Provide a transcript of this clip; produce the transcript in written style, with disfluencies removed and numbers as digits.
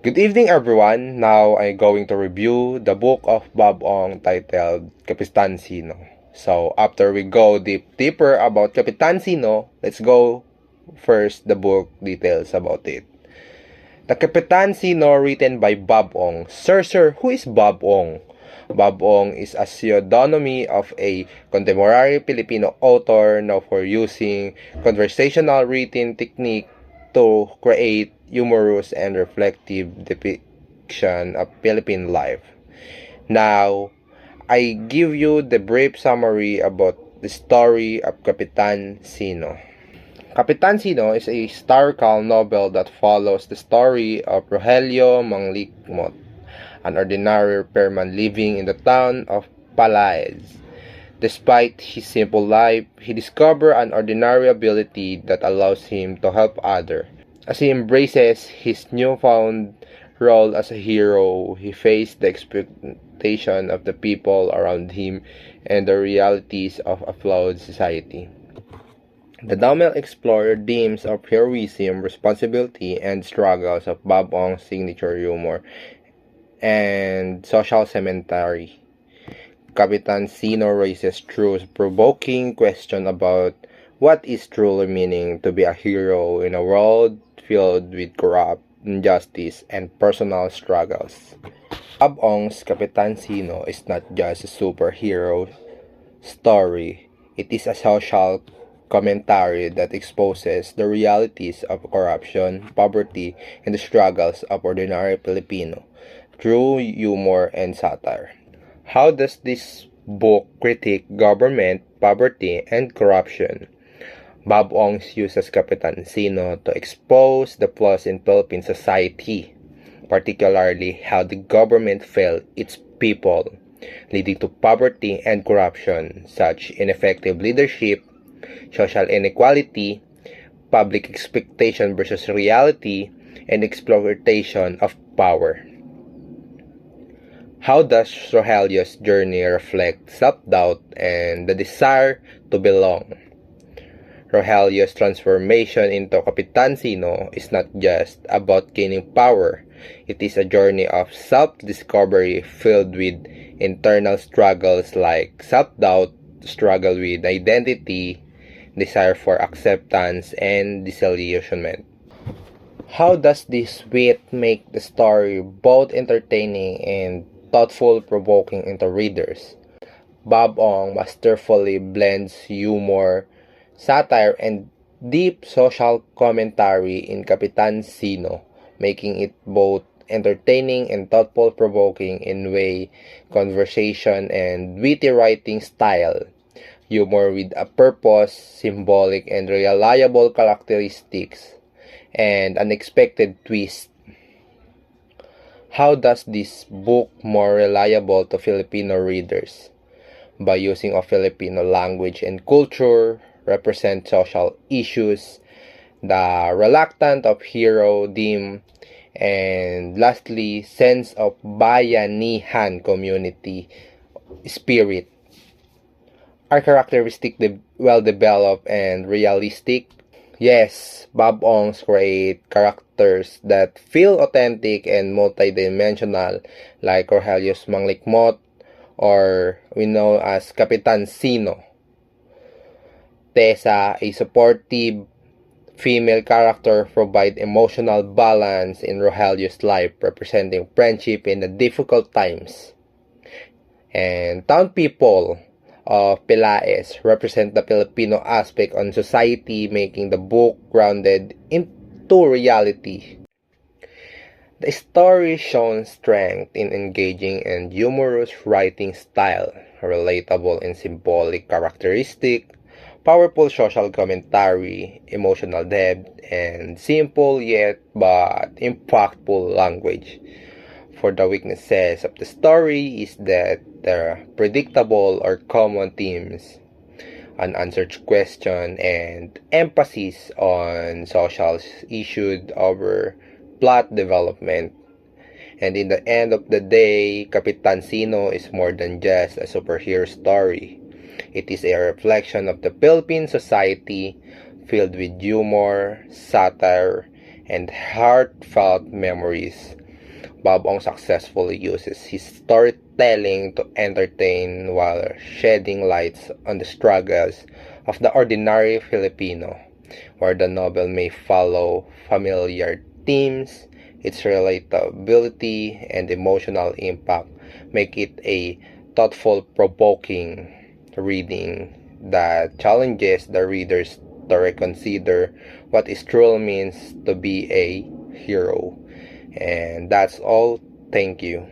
Good evening, everyone. Now I'm going to review the book of Bob Ong titled Kapitan Sino. So, after we go deeper about Kapitan Sino, let's go first the book details about it. The Kapitan Sino, written by Bob Ong. Sir, who is Bob Ong? Bob Ong is a pseudonymy of a contemporary Filipino author known for using conversational written technique to create humorous and reflective depiction of Philippine life. Now, I give you the brief summary about the story of Kapitan Sino. Kapitan Sino is a historical novel that follows the story of Rogelio Manglikmot, an ordinary repairman living in the town of Palaez. Despite his simple life, he discovers an ordinary ability that allows him to help others. As he embraces his newfound role as a hero, he faces the expectation of the people around him and the realities of a flawed society. The novel explores themes of heroism, responsibility, and struggles of Bob Ong's signature humor and social commentary. Kapitan Sino raises truth-provoking question about what is truly meaning to be a hero in a world filled with corrupt injustice and personal struggles. Bob Ong's Kapitan Sino is not just a superhero story, it is a social commentary that exposes the realities of corruption, poverty, and the struggles of ordinary Filipino through humor and satire. How does this book critique government, poverty, and corruption? Bob Ong uses Kapitan Sino to expose the flaws in Philippine society, particularly how the government failed its people, leading to poverty and corruption, such ineffective leadership, social inequality, public expectation versus reality, and exploitation of power. How does Rogelio's journey reflect self-doubt and the desire to belong? Rogelio's transformation into Kapitan Sino is not just about gaining power. It is a journey of self-discovery filled with internal struggles like self-doubt, struggle with identity, desire for acceptance, and disillusionment. How does this wit make the story both entertaining and thoughtful, provoking into readers? Bob Ong masterfully blends humor, satire, and deep social commentary in Kapitan Sino, making it both entertaining and thoughtful provoking in way, conversation, and witty writing style. Humor with a purpose, symbolic and reliable characteristics, and unexpected twist. How does this book more reliable to Filipino readers? By using of Filipino language and culture, represent social issues, the reluctant of hero theme, and lastly, sense of bayanihan community spirit. Are characteristic well developed and realistic? Yes, Bob Ong's create characters that feel authentic and multidimensional, like Rogelio's Manglikmot, or we know as Kapitan Sino. Tessa, a supportive female character, provide emotional balance in Rogelio's life, representing friendship in the difficult times. And town people of Pelaez represent the Filipino aspect on society, making the book grounded into reality. The story shows strength in engaging and humorous writing style, relatable and symbolic characteristic, powerful social commentary, emotional depth, and simple yet but impactful language. For the weaknesses of the story is that there are predictable or common themes, unanswered question, and emphasis on social issues over plot development. And in the end of the day, Kapitan Sino is more than just a superhero story. It is a reflection of the Philippine society filled with humor, satire, and heartfelt memories. Bob Ong successfully uses his storytelling to entertain while shedding lights on the struggles of the ordinary Filipino. Where the novel may follow familiar themes, its relatability and emotional impact make it a thoughtful, provoking reading that challenges the readers to reconsider what it truly means to be a hero. And that's all. Thank you.